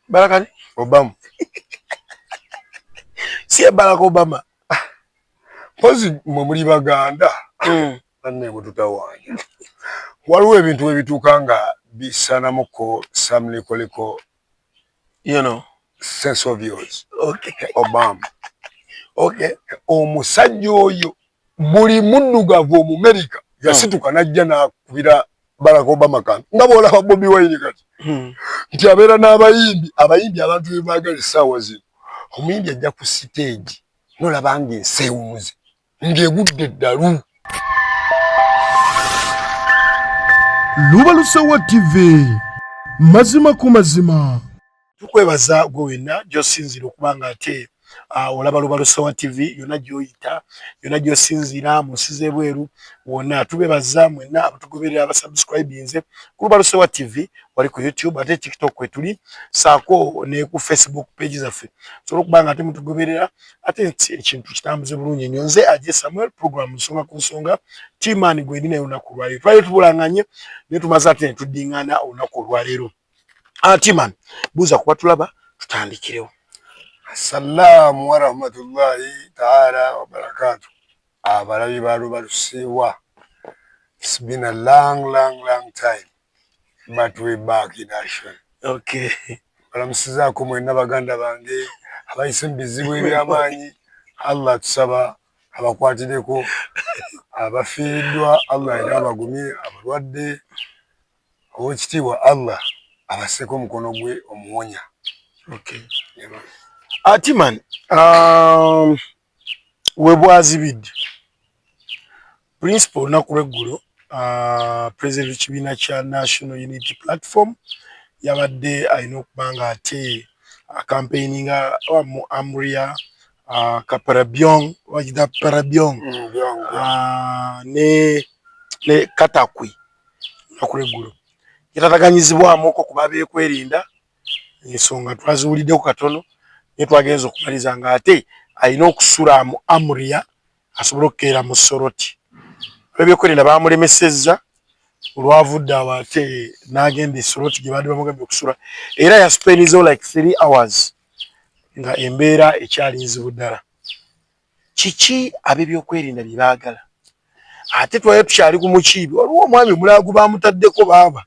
Barack Obama. Si Barack Obama. Pozi muri Baganda. Nanne mututawanya. Waliwo ebintu ebituuka nga bisanamuko samulikoliko, you know, sense of yours. Okay. Obama. Okay. Omusajja oyo buli muddugavu mu America yasituka najja nakubira Barack Obama kan. Nga bola Bobi Wine kati. Nti abeera n'abayimbi abantu bebaagala essaawa zino. Omuyimbi ajja ku stage nolabanga ensewuuze ng'egudde eddalu. Luba Lusawa TV mazima ku mazima. Tukwebaza gwe wenna gy'osinzira okubanga ate olaba Luba Lusawa TV yonna gy'oyita yonna gy'osinzira mu nsi z'ebweru wonna tubebaza mwenna abatugoberera abasubscribinze ku Luba Lusawa TV wali ku YouTube ate TikTok kwetuli saako ne ku Facebook page zaffe so okubanga ate mutugoberera ate ekintu kitambuze bulungi nnyo nze Ajje Samuel program nsonga ku nsonga Timani gwe ndina olunaku lwaleero twali tubulanganye ne tumaze ate ne tuddingana olunaku lwaleero. Timan buza kuba tulaba tutandikirewo. Assalamu wa rahmatullahi ta'ala wa barakatuh. Abalabi ba Luba Lusawa. It's been a long time, but we're back in action. Okay. Balamusizaako mwenna baganda bange abayise mu bizibu eby'amaanyi Allah tusaba abakwatireko abafiiriddwa Allah era abagumye abalwadde ow'ekitiibwa Allah abaseko mukono gwe omuwonya. Okay. Timan, webwazibidde principal naku lweggulo president w'ekibiina kya National Unity Platform yabadde alina okubanga ate campaigninga mu Amria Kaparabyong wajida Parabyong ne Katakwi naku lweggulo yatataganyizibwamu okuba beekwerinda ensonga twaziwuliddeko katono ne twagenza okumaliza nga ate alina okusula mu Amria asobole okukeera mu Soroti. Ebyokwerinda bamulemesezza olwavudde awo ate n'agenda e Soroti gye baadde bamugambye okusula era yaspendizewo like 3 hours nga embeera ekyali nzibu ddala. Kiki ab'ebyokwerinda bye baagala? Ate twali tukyali ku mukiibi waliwo omwami omulaagu bamutaddeko baaba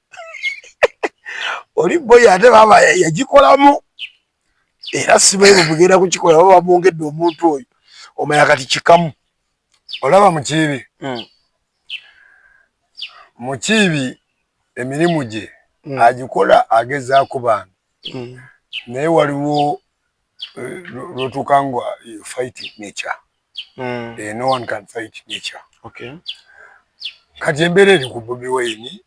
oli boy ate baba yagikolamu era sibaye bugenda kukikola baba bongedde omuntu oyo omanya kati kikamu olaba mukiibi mukiibi emirimu gye agikola agezaako bantu naye waliwo lwotuuka fighting nature. No one can fight nature. Okay. Kati embeera eri ku Bobi Wine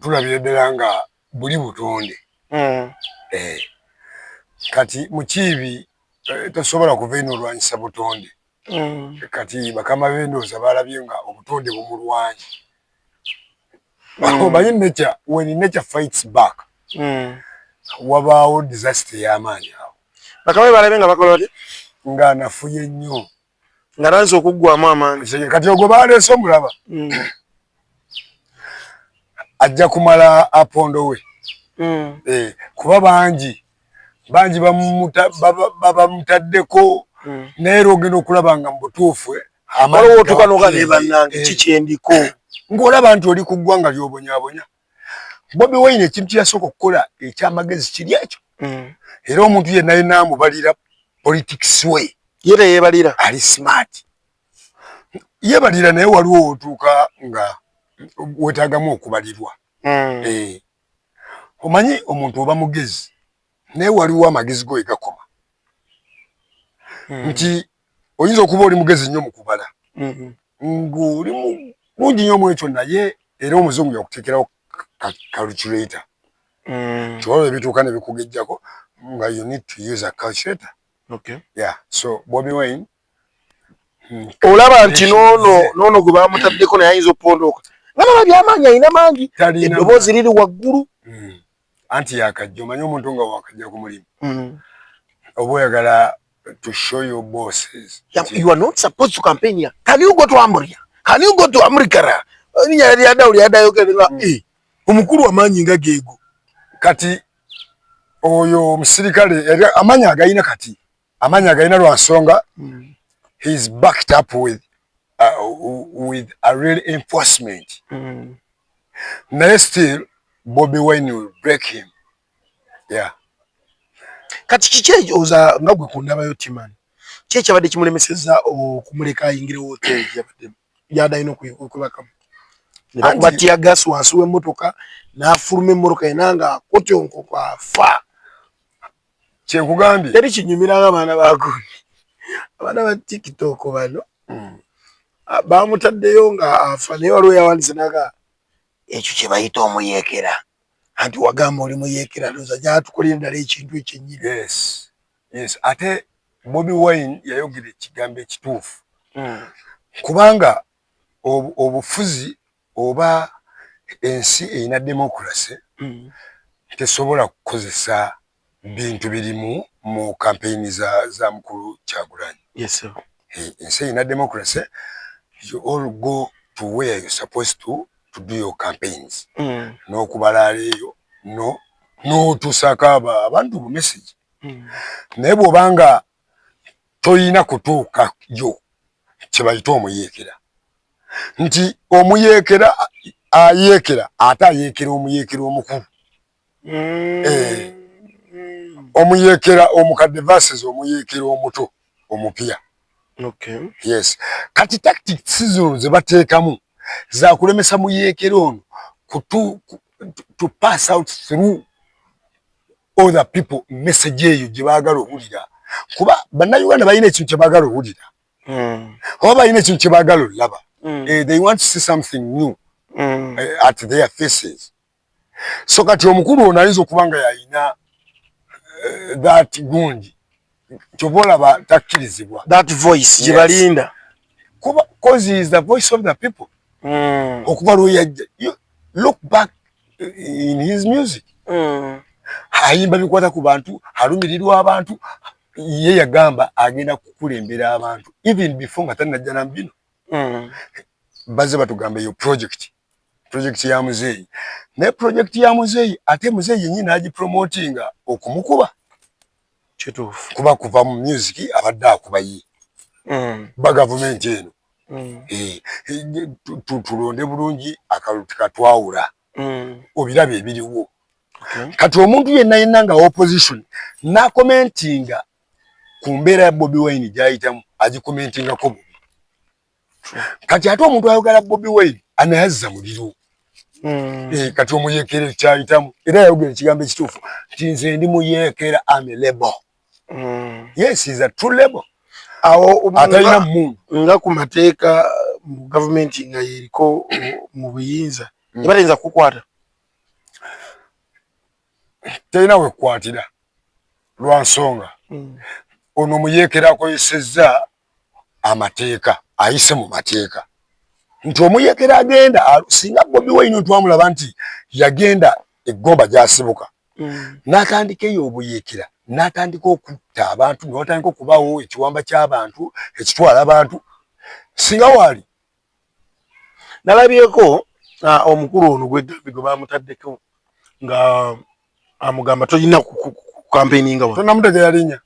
tulabira ddala nga buli butonde. Kati mukiibi tasobola kuva ino olwanyisa butonde. Kati bakama b'endowooza balabye nga obutonde bumulwanya. Omanyi nature, when nature fights back, wabaawo disaster y'amaanyi awo. Bakama balabye nga bakola bati nga nafuye nnyo nga lanze okuggwamu amaanyi. Kati ogwo baleese omulaba ajja kumala apondo we. Kuba bangi babamutaddeko naye ogenda okulaba nga mu butuufu waliwo otuuka n'ogabe bannange kikyendiko ng'olaba nti oli ku ggwanga ly'obonyaabonya. Bobi Wine ekintu kyasooka okukola ekyamagezi kiri ekyo era omuntu yenna yenna amubalira politics we ye teyeebalira ali smart yeebalira naye waliwo otuuka nga wetaagamu okubalirwa. Omanyi omuntu oba mugezi naye waliwo amagezi go egakoma nti oyinza okuba oli mugezi nnyo mu kubala ng'oli mulungi nnyo mu ekyo naye era omuzungu yakuteekerawo calculator kiwalo ebituuka ne bikugejjako nga you need to use a calculator. Okay. Yeah. So Bobi Wine olaba nti noono gwe bamutaddeko naye ayinza okupondooka nga baba byamaanyi alina mangi eddoboozi liri waggulu anti yakajja omanyi omuntu nga wakajja ku mulimu oba oyagala to show your bosses you are not supposed to campaign here. Can you go to Amria? Can you go to America? Yadda omukulu w'amaanyi nga geego kati oyo omusirikale amanya agayina kati amanya agayina lwansonga he's backed up with a real enforcement naye still Bobi Wine will break him. Yeah. Kati kiki oza nga gwe kundabayo Timani kiki kyabadde kimulemeseza okumuleka ayingire hoteli yabadde yadayino kwebakamu ne bakubatia gas wansi w'emmotoka n'afuluma emmotoka enanga akotyonko kwafa kyenkugambye teri kinyumiranga abaana bagundi abaana ba TikTok bano bamutaddeyo nga afa naye waliwo yawandise naga ekyo kye bayita omuyeekera anti wagamba oli muyeekera ndowooza gyatukolera ddala ekintu ekyennyini. Yes ate Bobi Wine yayogera ekigambo ekituufu kubanga obufuzi oba ensi erina demokrasi tesobola kukozesa bintu birimu mu kampeyini za mukulu Kyagulanyi. Ensi erina demokrasi, you all go to where you're supposed to do your campaigns. N'okubala eyo n'otuusako abantu mu message. Naye bw'obanga toyina kutuukayo kye bayita omuyeekera nti omuyeekera ayeekera ate ayeekera omuyeekera omukulu omuyeekera omukadde versus omuyeekera omuto omupya. Yes kati tactics zino ze bateekamu za kulemesa muyeekera ono to pass out through other people message eyo gye baagala owulira kuba bannayuganda balina ekintu kye baagala owulira oba balina ekintu kye baagala olaba. They want to see something new at their faces. So kati omukulu ono ayinza okuba nga yalina that gundi ky'oba olaba takkirizibwa that voice gye balinda kuba cause he is the voice of the people. Okuva lweyajja look back in his music ayimba bikwata ku bantu alumirirwa abantu ye yagamba agenda kukulembera abantu even before nga tanajja na bino baze batugamba eyo project ya muzeeyi ne project ya muzeeyi ate muzeeyi yennyini agipromotinga okumukuba kituufu kuba kuva mu music abadde akuba ye ba gavumenti eno tulonde bulungi akalulu tikatwawula obiraba ebiriwo. Kati omuntu yenna nga opposition nakomentinga ku mbeera ya Bobi Wine gyayitamu agikomentingako bubi. Kati ate omuntu ayogala Bobi Wine anayazza muliro kati omuyeekera kyayitamu era yayogera ekigambo ekituufu nti nze ndi muyeekera ame label. Yes is a true label. Awo atalina mundu nga ku mateeka mu gavumenti nga yeriko mu buyinza ebalinza kukwata terina wekwatira lwansonga ono omuyeekera akozesezza amateeka ayise mu mateeka nti omuyeekera agenda singa Bobi Wine twamulaba nti yagenda eggomba gyasibuka n'atandika eyo obuyeekera n'atandika okutta abantu n'otandika okubawo ekiwamba ky'abantu ekitwala abantu singa waali nalabyeko omukulu ono gw'eddabi gwe bamutaddeko nga amugamba tolina kukampeininga wa tonamutegera linnya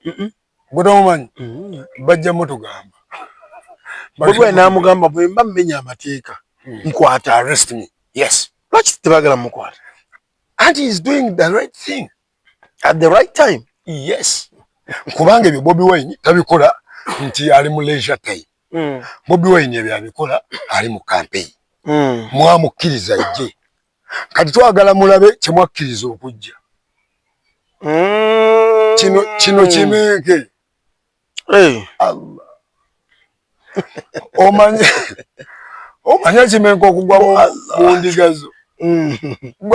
gwe tomumanyi bajja mutugamba bwe n'amugamba bwe mba mmenya amateeka nkwata arrest me. Yes lwaki tebagala mukwata and he is doing the right thing at the right time. Yes kubanga ebyo Bobi Wine tabikola nti ali mu leisure time. Bobi Wine ebyo abikola ali mu campaign mwamukkiriza ejje kati twagala mulabe kyemwakkiriza okujja kino kimenke omanya kimenke okugwa mu ndigazo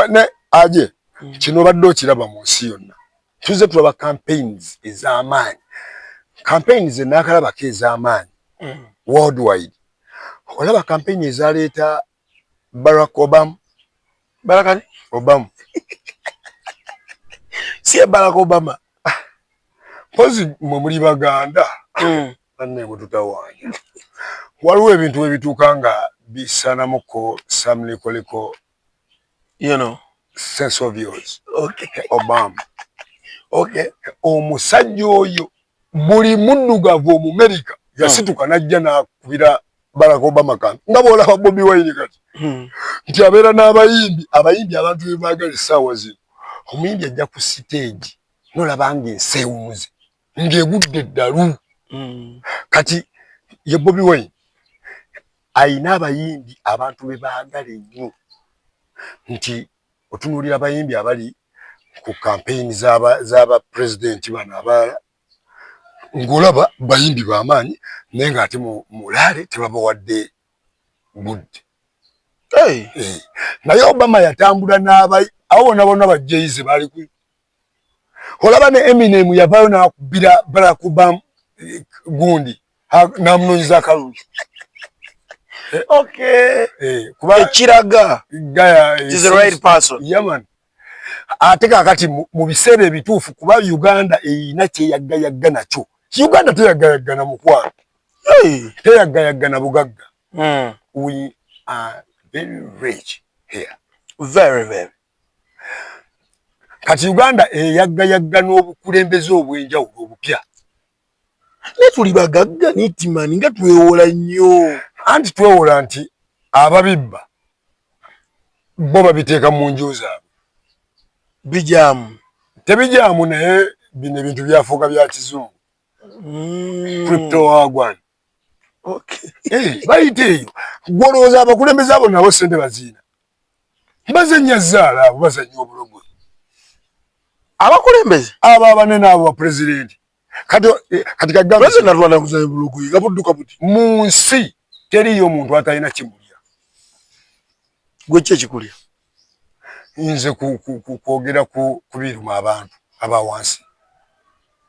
ne aje kino badde okiraba mu nsi yonna tuze tulaba campaigns ez'amaanyi campaigns enakalabako ez'amaanyi worldwide olaba campaign ezaleeta Barack Obama si Barack Obama pozi mwe muli baganda banne mwe tutawanya waliwo ebintu ebituuka nga bisanamuko samlikoliko you know sense of yours. Okay Obama Okay. Omusajja oyo buli muddugavu Omumerica yasituka najja nakubira Barack Obama kampi. Nga bw'olaba Bobi Wine kati. Nti abeera n'abayimbi abantu be baagala essaawa zino. Omuyimbi ajja ku stage n'olaba ng'ensewumuze ng'egudde eddalu. Kati ye Bobi Wine ayina abayimbi abantu be baagala ennyo. Nti otunuulira abayimbi abali ku campaign z'aba president bano abalala ng'olaba bayimbi b'amaanyi naye ng'ate mulaale tebabawadde good. Naye Obama yatambula awo bonna bajjeize baali ku olaba ne Eminem yavaayo n'akubira Barack Obama gundi n'amunoonyeza akalulu. Kuba ekiraga is the right person. Yaman. Ate kakati mu biseera ebituufu kuba Uganda eyina kyeyagayagga nakyo. Uganda teyagayagga na mukwano. Teyagayagga na bugagga. We are very rich here. Very, very. Kati Uganda eyagayagga n'obukulembeze obw'enjawulo obupya. Ne tuli bagagga nitimani nga twewola nnyo. Anti twewola nti ababibba bo babiteeka mu nju zaabwe. Bijaamu. Tebijaamu naye bino ebintu byafuuka bya kizungu. Crypto wagwan. Bayite eyo. Gwolowooza abakulembeze abo nabo ssente baziina. Bazannya zzaala abo bazannya obulogo. Abakulembeze? Abo abanene abo bapulezidenti. Kati kagamba President Rwanda kuzanya bulogo gabudduka buti. Mu nsi teriyo omuntu atalina kimulya. Gwe ki ekikulya? Nze kwogera ku biruma abantu abawansi.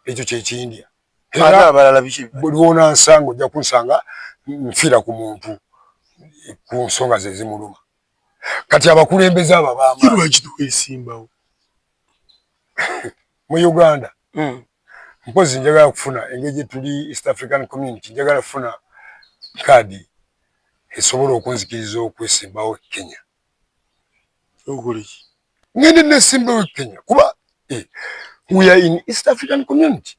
Ekyo kyekindya. Era abalala biki? Buli w'onansanga ojja kunsanga nfiira ku muntu ku nsonga ze zimuluma. Kati abakulembeze abo b'amaanyi. Kirwa kituwesimbawo. Mu Uganda. Mpozi njagala kufuna engeri tuli East African Community njagala kufuna kadi esobola okunzikiriza okwesimbawo Kenya. Ngende nesimbawo Kenya kuba we are in East African Community.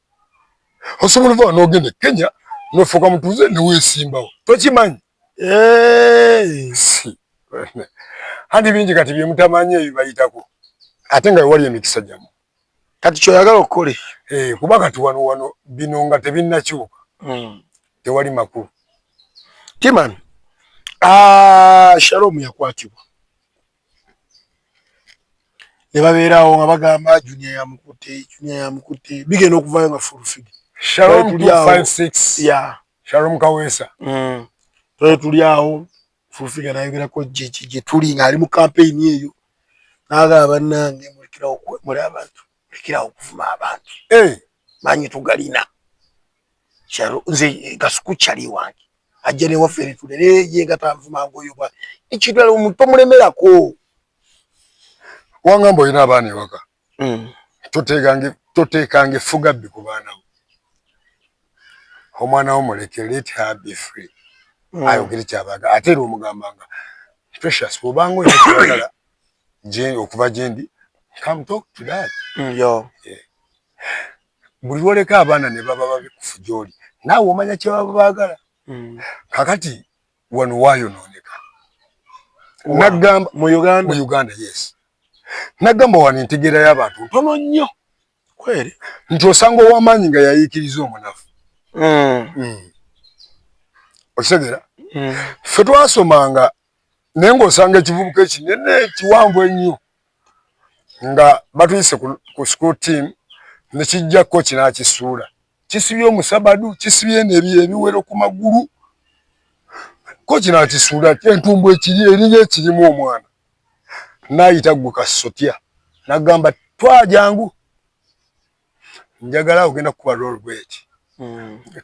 Osobola kuva n'ogende Kenya n'ofuuka mutuuze ne weesimbawo. Tokimanyi? Si. Handi bingi kati bye mutamanyi ebyo bayitako. Ate nga wali emikisa gyamu. Kati kyoyagala okole. Kuba kati wano bino nga tebinnakyuka. Tewali makulu. Timan. Shalom yakwatibwa. Ne babeerawo nga bagamba Junior yamukutte. Bigenda okuvaayo nga full figure. Shalom 256. Yeah. Shalom Kawesa. Tuli awo full figure nayogerako gye tuli nga ali mu campaign eyo. N'agamba bannange mulekerawo okwemula abantu. Mulekerawo okuvuma abantu. Manyi tugalina. Nze Gasuku kyali wange. Ajja ne waffe tulere ye nga tanvuma ngoyo bwa. Ekirala omuntu omulemerako. Wangamba olina abaana ewaka. Toteekange effugabbi ku baana bo. Omwana wo muleke, let her be free. Ayogere kyabaga. Ate era omugambanga Precious bw'obanga olina ky'oyagala okuva gye ndi, come talk to that. Buli lwoleka abaana ne baba babikufu gy'oli naawe omanya kye baba baagala. Kakati wano waayonooneka. Naggamba mu Uganda. Mu Uganda, yes. Naggamba wano entegeera y'abantu ntono nnyo. Kweri. Nti osanga ow'amaanyi nga yayiikiriza omunafu. Okitegeera? Ffe twasomanga naye ng'osanga ekivubuka ekinene kiwanvu ennyo nga batuyise ku school team ne kijja kkoki n'akisuula. Kisibye omusabadu, kisibye ebiwero ku magulu. Kkoki n'akisuula entumbu eriyo ekirimu omwana. N'ayita gwe Kasotya. N'agamba twajangu. Njagala ogenda kukuba rolbet.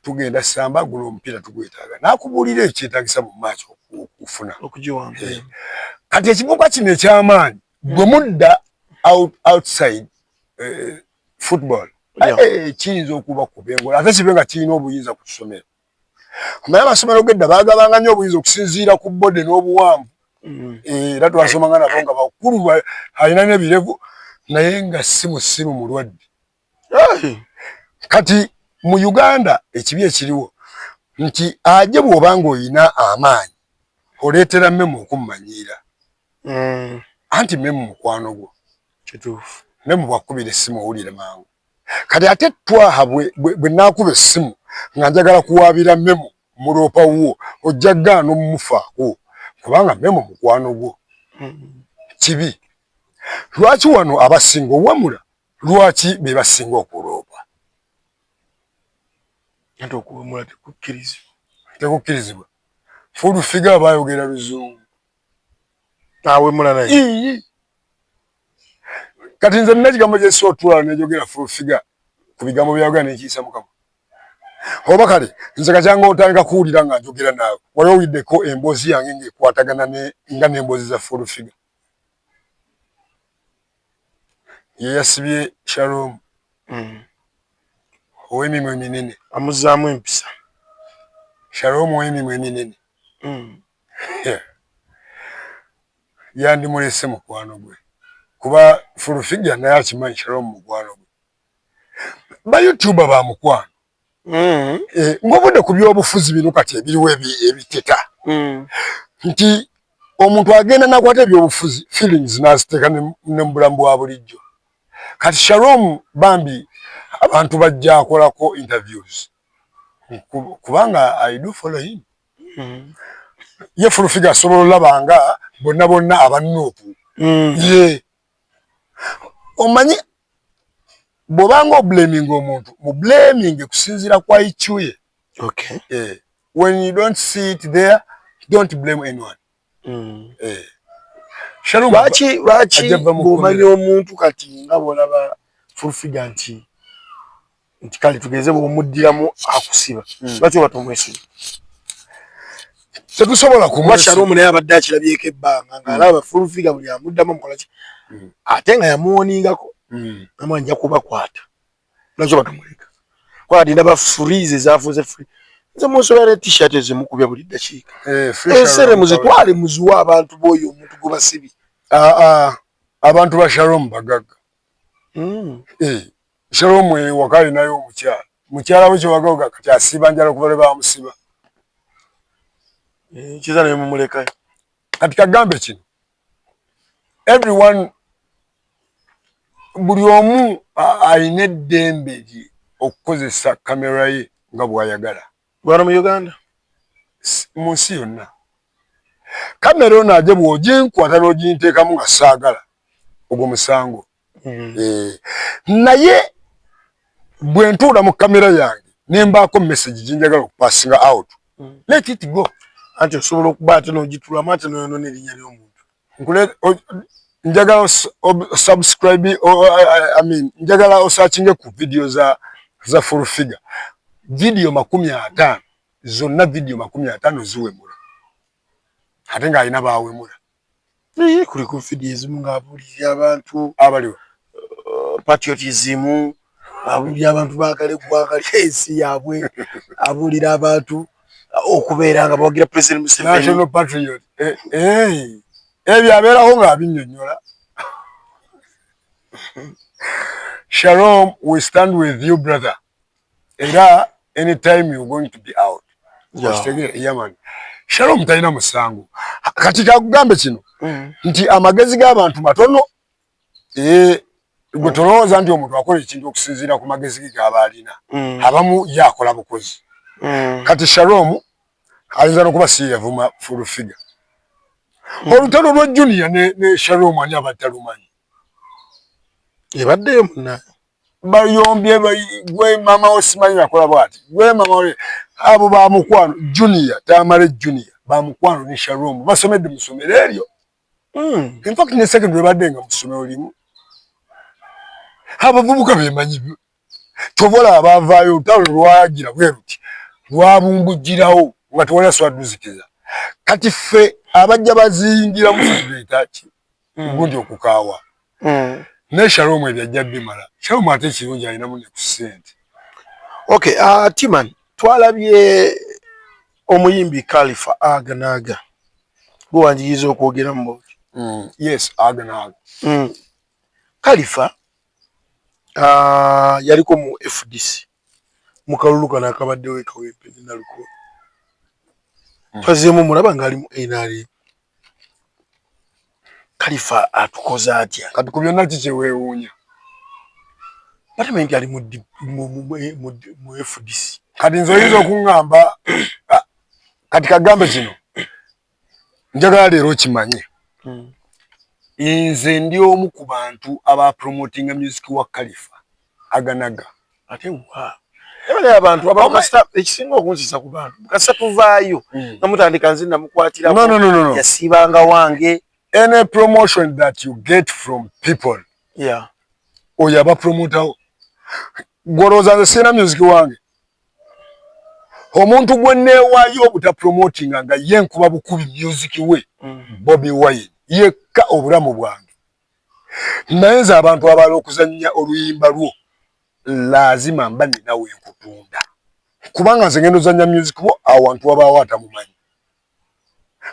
Tugenda samba gulo omupiira tugwetaaga. N'akubuulira ekyetaagisa mu maaso okufuna. Okugiwamba. Kati ekibuga kino eky'amaanyi gwe mudda outside football. Kiyinza okuba ku bengola. Ate kibe nga kirina obuyinza ku ssomero. Omanyi amasomero g'edda baagabanga nnyo obuyinza okusinziira ku bbode n'obuwanvu. Era twasomanga nabo nga bakulu alina n'ebirevu naye nga si musimu mulwadde. Kati mu Uganda ekibi ekiriwo nti aje bw'obanga oyina amaanyi oleetera mmemu okummanyiira. Anti mmemu mukwano gwo. Kituufu. Mmemu bw'akubira essimu owulire mangu. Kati ate twaha bwe naakuba essimu nga njagala kuwaabira mmemu muloopa wo ojja gaana omumufaako kubanga mmemu mukwano gwo. Kibi. Lwaki wano abasinga owamula? Lwaki be basinga okuloopa? Ate okuwamula tekukkirizibwa. Tekukkirizibwa. Full figure bayogera Luzungu. Awemula naye. Kati nze nina ekigambo kye sootwala nejogera full figure ku bigambo byayogera nekiisa Mukama. Oba kale nze kakyanga otandika kuwulira nga njogera naawe wali owiddeko emboozi yange ng'ekwatagana nga n'emboozi za full figure. Ye yasibye Shalom. Ow'emimwa eminene. Amuzzaamu empisa. Shalom ow'emimwa eminene. Yandimulese mukwano gwe. Kuba full figure naye akimanyi Shalom mukwano gwe. Ba YouTuber ba mukwano. Ng'obudde ku by'obufuzi bino kati ebiriwo ebiteta. Nti omuntu agenda nakwata ebyobufuzi feelings n'aziteeka ne mu bulamu bwa bulijjo. Kati Shalom bambi abantu bajja akolako interviews. Kubanga I do follow him. Ye full figure asobola olaba nga bonna abannuupu. Ye. Omanyi bw'obanga oblaming omuntu mu blaming kusinziira kwa IQ ye. Okay. When you don't see it there, don't blame anyone. Shalom lwaki bw'omanya omuntu kati nga bw'olaba full figure nti kale tugeze bw'omuddiramu akusiba. Lwaki oba tomwesiga? Tetusobola kumwesiga. Shalom naye abadde akirabyeko ebbanga ng'alaba full figure buli amuddamu amukola ki? Ate nga yamuwoningako. Namwe nja kubakwata. Lwaki oba tomuleka? Kwadi ndaba freeze zaafuze free. Nze musobera t-shirt ezimukubya buli ddakiika. Ensere muzitwale muziwa abantu b'oyo omuntu gwe basibi. Abantu ba Shalom bagagga. Shalom waka alinayo omukyala. Mukyala we kyewagaga kati asiba njala kuba le bamusiba. Kiza naye mumulekayo. Kati kagambe kino. Everyone buli omu alina eddembe lye okukozesa kamera ye nga bw'ayagala. Bwana mu Uganda? Mu nsi yonna. Kamera ono aje bw'oginkwata n'oginteekamu nga saagala ogwo musango. Naye bwe ntuula mu kamera yange ne mbaako message gye njagala okupassinga out. Let it go. Anti osobola okuba ate n'ogitulamu ate n'oyonoona erinnya ly'omuntu. Njagala subscribe, njagala osearchinge ku video za full figure. Video 50 zonna video 50 ziwemula. Ate nga alina baawemula. Kuli ku video ezimu ng'abuulirira abantu abaliwo. Patriotism, abuulira abantu baagala eggwanga ly'ensi yaabwe, abuulira abantu okubeera nga bawagira President Museveni. National Patriot. Ebyo abeeraho ng'abinnyonnyola. Shalom, we stand with you, brother. Era anytime you're going to be out. Yeah, man. Shalom talina musango. Kati kakugambe kino. Nti amagezi g'abantu matono. Gwe tolowooza nti omuntu akola ekintu okusinziira ku magezi ge g'aba alina. Abamu yakola bukozi. Kati Shalom ayinza n'okuba siyavuma full figure. Olutalo lwa Junior ne Shalom ani abatalumanyi. Ebaddeyo munna. Bayombye gwe mama osimanyi akola bwati. Gwe mama we abo ba mukwano Junior, Tamale Junior, ba mukwano ne Shalom. Basomedde mu ssomero eryo. In fact ne secondary badde nga mu ssomero limu. Abavubuka bemanyi. Tobola abavaayo olutalo lwagira bwe ruti. Lwabumbujjirawo nga tewali aswadduzikiza. Kati ffe abajja bazingira mu celebrate ki gundi okukaawa. Ne Shalom ebyajja bimala. Shalom ate kirungi alinamu ne ku ssente. Okay, Timan, twalabye omuyimbi Khalifa Aganaga. Guwanjiriza okwogera mu Yes, Aganaga. Khalifa yaliko mu FDC mukaluluka nakabaddewo ekawempe naluko twazemu mulaba ngali mu NRM Khalifa atukoza atya kati ku byonna kikyewewuunya Parliament ali mu FDC kati nze oyinza okuŋŋamba kati kagambe kino njagala leero okimanye nze ndi omu ku bantu aba promoting music wa Khalifa aganaga ate wa ebale abantu abakasta ekisinga okunzisa ku bantu kasa tuvaayo namutandika nze namukwatira no. yasibanga wange any promotion that you get from people oyo aba promotawo gwolowooza nze sina music wange omuntu gwe neewaayo obuta promotinga nga ye nkuba bukubi music we Bobi Wine yekka obulamu bwange naye nze abantu abala okuzannya oluyimba lwo lazima mba ninawe nkutunda kubanga nze ngendo zanya music wo awantu abaawo atamumanyi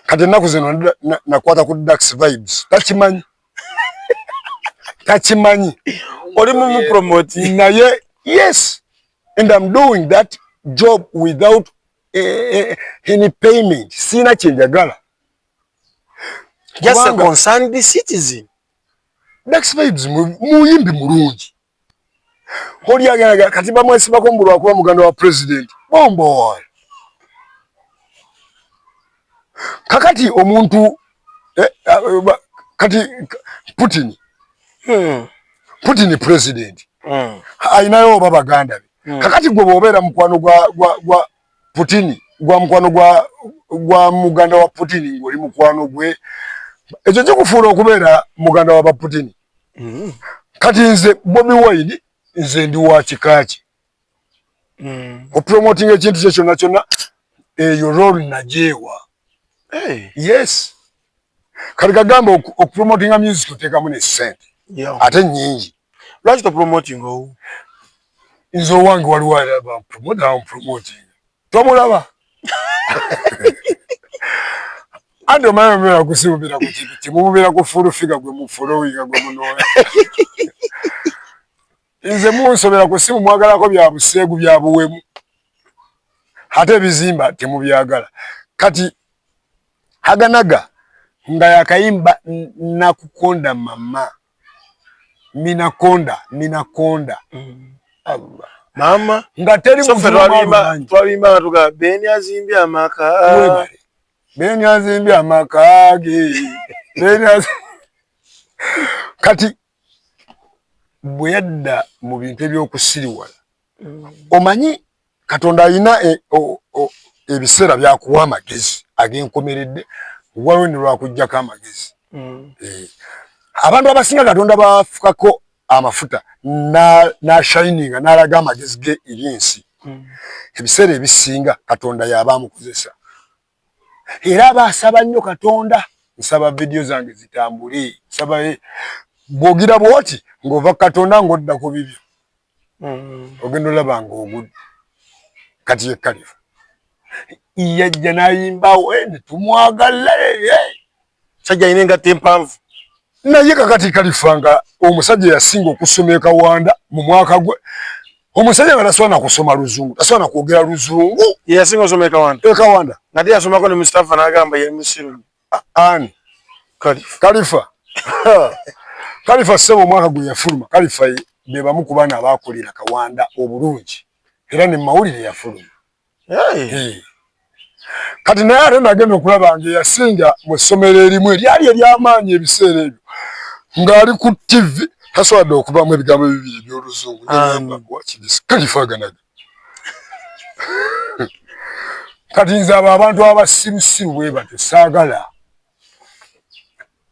kati ennaku zino nakwata ku Dax Vibes takimanyi oli mu promote naye yes and I'm doing that job without any payment sina kyenjagala just a concerned citizen Dax Vibes muyimbi mulungi oli agenda kati bamwesibako mbulwa kuba muganda wa president bombo kakati omuntu kati Putin president ayinayo oba baganda be kakati gwe bobeera mukwano gwa Putin gwa mukwano gwa muganda wa Putin ngoli mukwano gwe ekyo kikufuula okubeera muganda wa Putin kati nze Bobi Wine nze ndi wa kikaaki opromoting ekintu kye kyonna kyonna eyo role najeewa yes kati kagamba okupromotinga music oteekamu ne ssente ate nyingi lwaki topromoting owu nze owange waliwo alaba promoting tomulaba andi omanyi mumera kusimubira ku kintu timumubira ku fulufiga gwe mufolowiga gwe munooya nze munsobera ku simu mwagalako bya buseegu bya buwemu ate ebizimba temubyagala kati aganaga nga yakayimba nakukonda mama minakonda Allah mama nga teri twabimba tuga Beni azimbye amaka ge kati bwe yadda mu bintu ebyokusiriwala omanyi Katonda alina ebiseera byakuwa amagezi ag'enkomeredde waliwo ne lwakuggyako amagezi abantu abasinga Katonda bafukako amafuta n'ashininga n'alaga amagezi ge eri ensi ebiseera ebisinga Katonda y'aba amukozesa era abasaba nnyo Katonda nsaba vidiyo zange zitambule nsaba bw'ogira bw'oti ng'ova Katonda ng'odda ku bibyo ogenda olaba ng'ogudde kati ye Khalifa yajja n'ayimbawo ne tumwagala sajja alina engato empanvu naye kakati Khalifa nga omusajja yasinga okusoma ekawanda mu mwaka gwe omusajja nga tasobola nakusoma luzungu tasobola nakwogera luzungu yasinga osoma ekawanda nga teyasomako ne Mustafa n'agamba ye musiru ani Khalifa ssebo omwaka gwe yafuluma Khalifa be bamu ku baana abaakolera kawanda obulungi era ne mawulire yafuluma kati naye ate nagenda okulaba nga yasinga mu ssomero erimu eryali ery'amaanyi ebiseera ebyo ng'ali ku TV tasobola okubaamu ebigambo bibiri eby'oluzungu Khalifa aganaga kati nze abo abantu abasirusiru bwe batyo saagala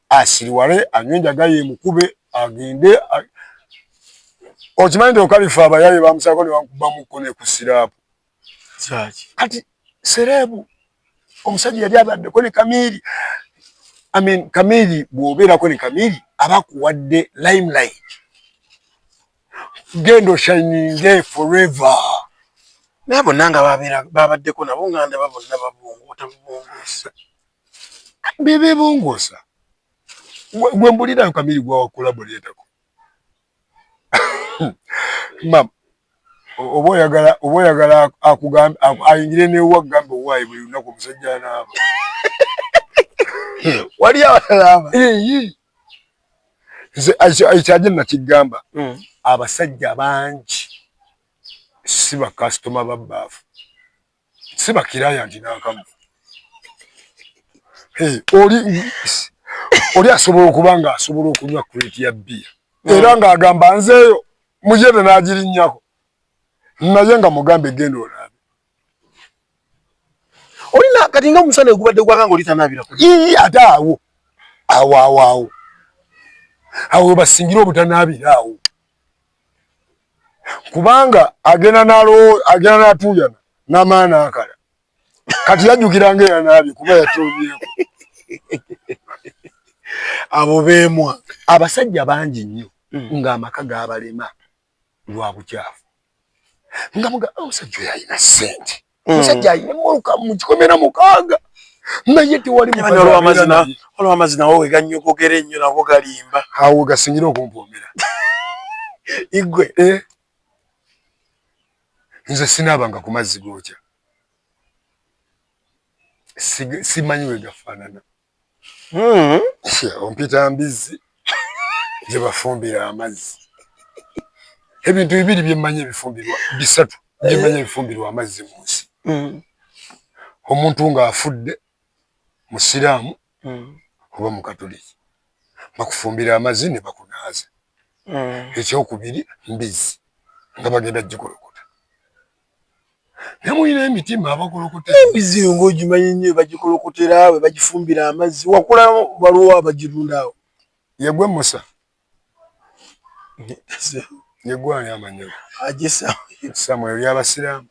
asiriwale anywe enjaga yemukube agende okimanyi nti Khalifa abayaye bamusaako ne bamukubamuko ne ku siraapu kati serebu omusajja yali abaddeko ne Kamiri Kamiri bw'obeerako ne Kamiri abakuwadde limelight gendo shining forever naye bonna nga babaddeko nabo nganda babonna babongoota bubongoosa bebe bongoosa gwe mbulirayo Kamiri gwa wakulaboleetako Mam oboyagala akugamba ayingire ne wagamba owaye buli lunaku omusajja naaba wali abalaba nze ekyaje nakigamba abasajja bangi si bakasitoma babbaafu si bakiraya nti n'akamu oli asobola okuba nga asobola okunywa kureti ya bbiya era ng'agamba nzeeyo mujete n'agirinnyako naye nga mugambe genda olabe olina kati nga omusana ogubadde gwaka nga oli tanaabira ate awo basingira obutanaabira awo kubanga agenda n'atuuyana n'amaana akala kati yajjukira ng'eyanaabye kuba yatobyeko abo beemwa abasajja bangi nnyo ng'amaka g'abalema lwa bukyafu nga omusajja oyo alina ssente omusajja alina emmoluka mu 16 naye tewali olw'amazina wo we gannyogogera ennyo nago galimba awo gasingira okumpoomera igwe nze sinaabanga ku mazzi gookya simanyi we gafaanana ompita mbizzi gye bafumbira amazzi ebintu bibiri byemmanyi ebifumbirwa bisatu byemmanyi ebifumbirwa amazzi mu nsi omuntu ng'afudde musiraamu oba mukatoliki bakufumbira amazzi ne bakunaaza ekyokubiri mbizzi nga bagenda gikolokota nemulina emitima abakolokota embizzi ng'ogimanyi nnyo bagikolokotera we bagifumbira amazzi wakula waliwo abagirundaawo yegwe musa yegwani amanyago Samuel yali abasiraamu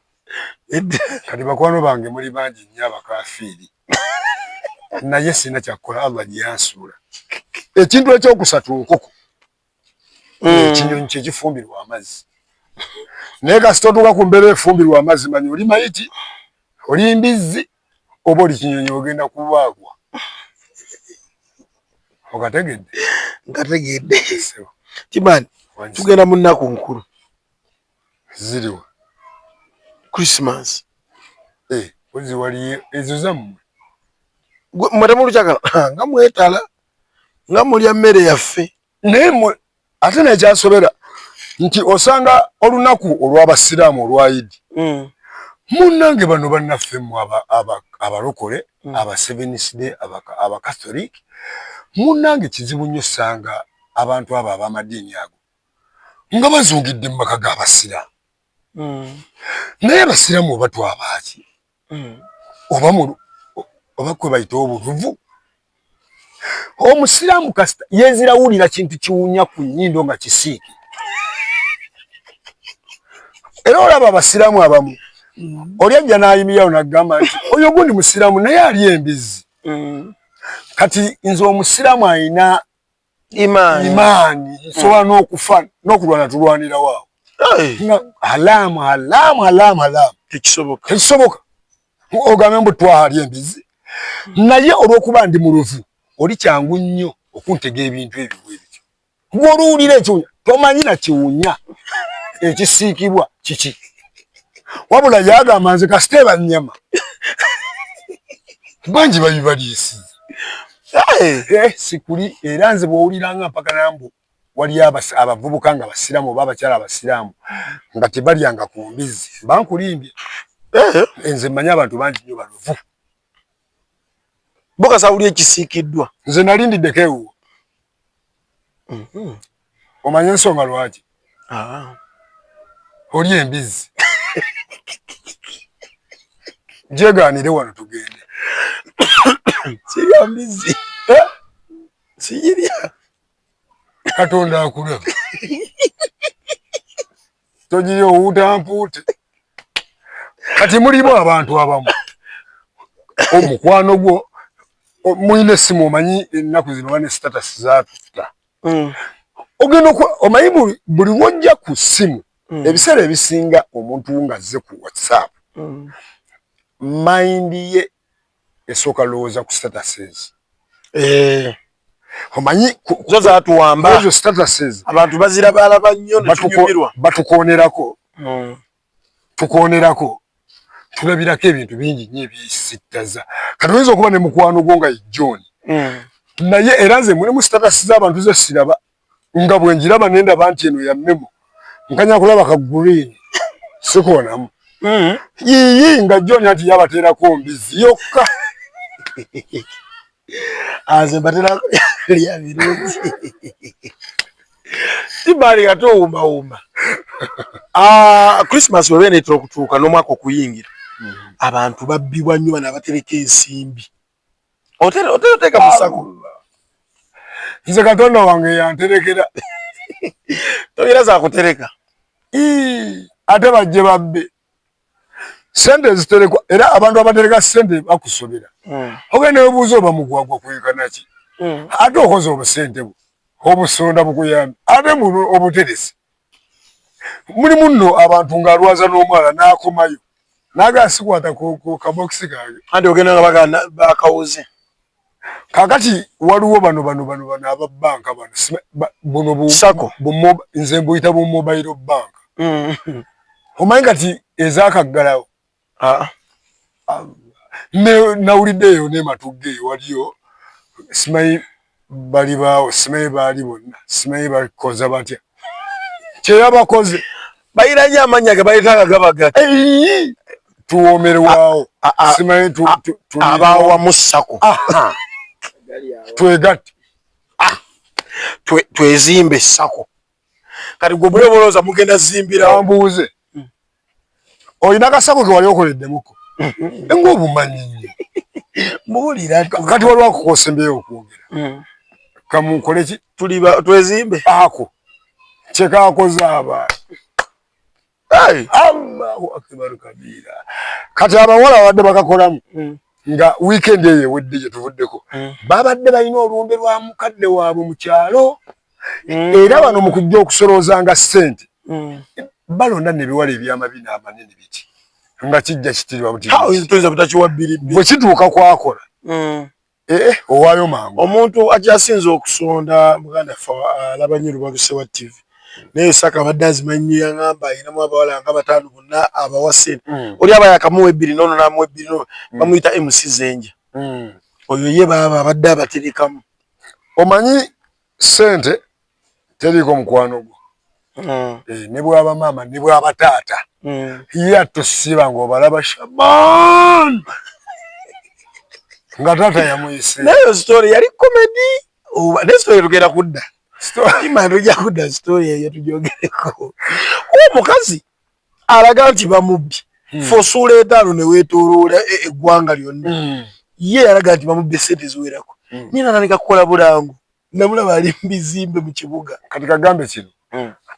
kati bakwano bange muli bangi nnyo abakafiiri naye sina kyakukola Allah gyansuula ekintu ekyokusatu nkoko ekinyonyi kyekifumbirwa amazzi naye kasita otuuka ku mbeera efumbirwa amazzi manyi oli mayiti oli mbizzi oba oli kinyonyi ogenda kubaagwa okategedde nkategedde kimani tugenda mu nnaku nkulu ziriwa Christmas ozi wali ezo zammwe mmwe temulukyagala nga mwetala nga mulya mmere yaffe naye mmwe ate nekyasobera nti osanga olunaku olw'abasiraamu olwa Idi munnange bano bannaffe mmwe abalokole aba Seventh Day abakatholik munnange kizibu nnyo osanga abantu abo ab'amadiini ago nga bazungidde mu maka g'abasiraamu naye abasiraamu oba twabaaki oba kwe bayita obuluvu omusiraamu kasita yezirawulira kintu kiwunya ku nnyindo nga kisiiki era olaba abasiraamu abamu oli ajja n'ayimirawo n'agamba nti oyo gundi musiraamu naye ali embizzi kati nze omusiraamu alina imaani nsobola n'okufa n'okulwana tulwanirawo awo halaamu tekisoboka ogambe mbu twali embizzi naye olw'okuba ndi muluvu oli kyangu nnyo okuntega ebintu ebyo bwebityo gw'oluwulira ekiwunya tomanyi na kiwunya ekisiikibwa kiki wabula yagamba nze kasita eba nnyama bangi babibaliisiza sikuli era nze bw'owuliranga mpaka nambu wali abavubuka nga basiraamu oba abakyala abasiraamu nga tebalyanga ku mbizzi bankulimbye nze mmanyi abantu bangi nnyo baluvu bokasawuli ekisiikiddwa nze nalindiddeko ewuwo omanye ensonga lwaki oli embizzi gyegaanire wano tugende sirya mbizzi siyirya katonda akulaba togirya owutampuute kati mulimu abantu abamu omukwano gwo muyina essimu omanyi ennaku zino bane status zatutta ogenda omanyi buli wojja ku ssimu ebiseera ebisinga omuntu ng'azze ku WhatsApp mind ye esooka lowooza ku statuses omanyi zo zaatuwamba ezo statuses abantu bazira balaba nnyo ne tunyumirwa batukonerako tukonerako tulabirako ebintu bingi nnyo ebisittaza kati oyinza okuba ne mukwano gwo nga ye John naye era nze mulimu status z'abantu ze siraba nga bwe njiraba nendaba nti eno ya memo nkanya kulaba ka green sikubonamu yiyi nga John ati yabateerako mbizi yokka aze mbateerako lya birungi tibali katowumbawumba Christmas webe neetera okutuuka n'omwaka okuyingira abantu babbibwa nnyo bano abatereka ensimbi oteeka musako nze Katonda wange yanterekera toyera zakutereka ate bajje babbe sente ziterekwa era abantu abatereka sente bakusobera ogenda obuuza oba mugwagwa kwekanaki ate okoze obusente bwo obusonda bukuyambi ate muno obuteresi mulimu nno abantu ng'alwaza n'omwala n'akomayo n'agaasikwata ku kabokisi kange andi ogenda nga bakawuze kakati waliwo bano aba banka buno sako nze mbuyita bu mobile bank omanyi kati ezakaggalawo nawuliddeeyo nematugeeyo waliyo simanyi balibaawo simanyi baali bonna simanyi bakoza batya kyeyabakoze bayira nnyo amannya ge bayitanga gabaga tuwomerwawo simanyi abawamu sako twegatte twezimbe sako kati gwe buli obolooza mugenda zimbirawo mbuuze olina akasako ke wali okoleddemuko ng'obumanyi nnyo muwulira kati waliwo akukosembeyo okwogera kamukole ki twezimbe ako kyekakoze abantu Allahu akbar kabira kati abawala abadde bakakolamu nga weekend eyo ewedde gye tuvuddeko babadde balina olumbe lwa mukadde waabwe mu kyalo era bano mu kujja okusoloozanga ssente balonda n'ebiwala eby'amabi n'amanene biti nga kijja kitirirwa bwe kituuka kwakola owaayo mangu omuntu akyasinza okusonda muganda ffe alaba nnyo Lubaguse wa TV naye Saka abadde azimanyi yaŋŋamba ayinamu abawala nga bataano bonna abawa ssente oli aba yakamuwa ebbiri noono n'amuwa ebbiri noono bamuyita MC Zenja oyo ye baaba abadde abaterekamu omanyi ssente teriiko mukwano gwo ne bwaba maama ne bwaba taata ye atosiba ng'obalaba shaman nga taata yamuyise naye story yali komedi ne story tugenda kudda imani tujja kudda story eyo tujogereko omukazi alaga nti bamubbi fosuula etaano ne weetooloola eggwanga lyonna ye yalaga nti bamubbi sente ziwerako nyina nanika kukola bulango namulaba ali mbizimbe mu kibuga kati kagambe kino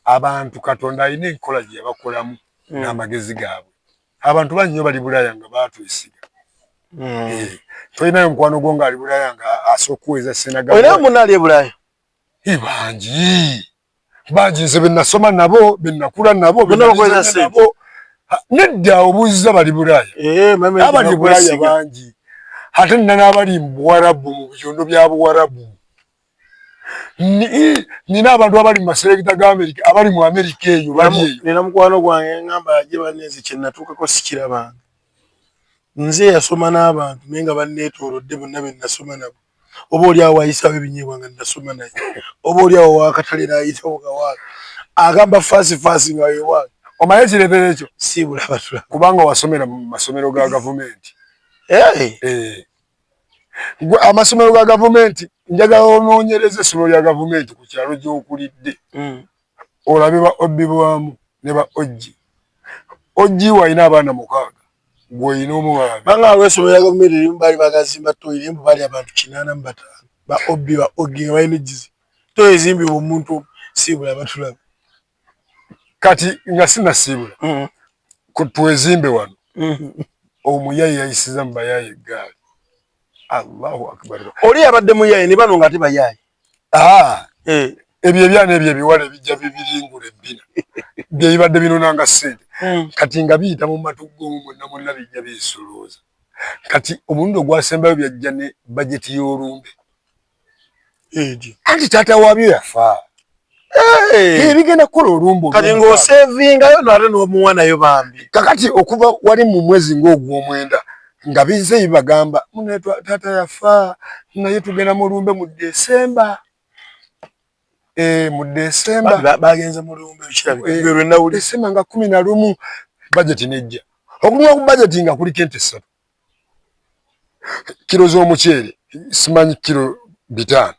abantu Katonda alina enkola gye yabakolamu n'amagezi gaabwe abantu bangi nnyo bali Bulaaya nga baatwesiga tolinayo mukwano gwo ng'ali Bulaaya nga asookuweza Senegal olinayo munna ali e Bulaaya bangi nze benasoma nabo benakula nabo nedda obuuziza bali Bulaaya abali Bulaaya bangi ate nina n'abali mu Buwarabu mu byondo bya Buwarabu nina abantu abali mu maseregita ga Amerika abali mu Amerika eyo bali eyo nina mukwano gwange ngamba aje banezi kye natuukako sikirabanga nze yasoma n'abantu naye nga banneetoolodde bonna be nasoma nabo oba oli awo wayisawo ebinyeebwa nga nasoma naye oba oli awo wakatale naayitawo gawaala agamba faasi nga wewaala omaye kireetera ekyo siibula batula kubanga wasomera mu masomero ga gavumenti amasomero ga gavumenti njagala onoonyereza essomero lya gavumenti ku kyalo gy'okulidde olabe ba obbibwamu ne ba ogi walina abaana 6 gw'olina omubala banga aliwo essomero lya gavumenti erimu baali bagazimba toyiri embu baali abantu 85 ba ogi nga balina egizi toyezimbibwa omuntu siibula batulabe kati nga sinasiibula twezimbe wano omuyayi yayisiza mu bayayi eggaali Allahu akbar oli abadde muyayi ne bano nga ate bayayi ebyo ebyana ebyo ebiwala ebijja bibiringula ebbina byebibadde binonanga ssente kati nga biyita mu matu g'omwonna mwonna bijja biisolooza kati omulundi ogwasembayo byajja ne bajeti y'olumbe Anti tata wabyo yafa. Bigenda kukola olumbo. Kati ng'osevingayo nate n'omuwa nayo bambi. Kakati okuva wali mu mwezi ng'ogw'omwenda nga bizze bibagamba munetwa tata yafa naye tugenda mu lumbe mu Desemba. Mu Desemba bagenze mu lumbe kirabika nawuli Desemba nga 11 budget nejja. Okulwa ku budget nga kuli 23. Kilo z'omuceere simanyi kilo 5.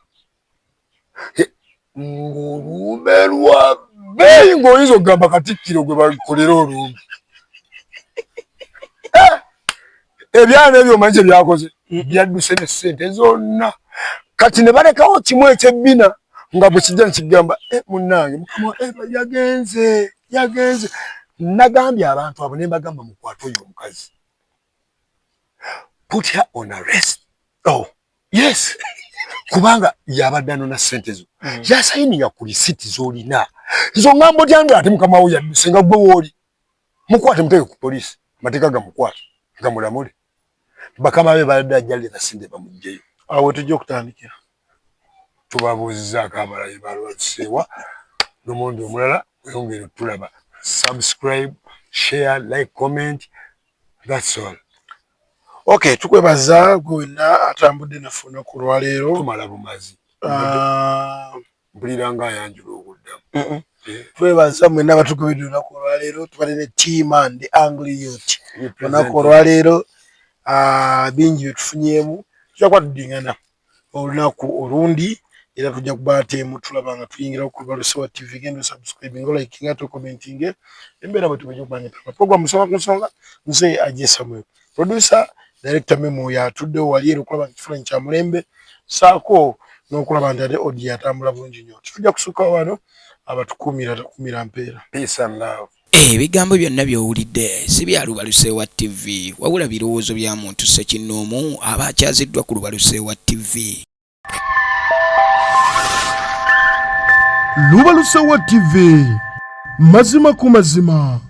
Ngolumbe lwa bei ng'oyinza okugamba katikkiro gwe bakolera olumbe. Ebyana ebyo omanyi byakoze byadduse ne ssente zonna. Kati ne balekawo kimu ekyebbina nga bwe kijja nkigamba munnange mukama yagenze. Nagambye abantu abo ne mbagamba mukwate oyo omukazi. Put her on arrest. Oh, yes. Kubanga yabadde na ssente zo. Yasayininga ku lisiti z'olina. Izo ngambo gyange ate mukama wo yadduse nga gwe wooli. Mukwate muteeke ku poliisi. Mateeka gamukwate. Gamulamule. Bakama be badde ajjali na ssente bamugjeyo. Awo tujja okutandikira. Tubabuuzizzaako abalayi balwaseewa. N'omundi omulala oyongere tulaba. Subscribe, share, like, comment. That's all. Okay, tukwebaza gwena atambudde nafuna ku lwaleero. Tumala bumazi. Mpuliranga ayanjula okuddamu. Twebaza mwena abatukubidde olunaku olwaleero. Tubadde ne team and Angry Youth. Olunaku olwaleero bingi byetufunyeemu. Tujja kuba tudingana olunaku olundi era tujja kuba teemu tulaba nga tuyingira ku Lubalusewa TV. Genda subscribing, liking, commenting. Embeera bwe tubajja okumanya program musonga ku nsonga nze Ajje Samuel. Producer Director Memo yatuddewo wali era okulaba ekifaananyi kya mulembe saako n'okulaba nti ate audio atambula bulungi nnyo. Tujja kusukka wano abatukuumira mpeera. Peace and love. Ebigambo byonna by'owulidde si bya Lubalusewa TV wabula birowoozo bya muntu ssekinnoomu aba akyaziddwa ku Lubalusewa TV. Lubalusewa TV mazima ku mazima.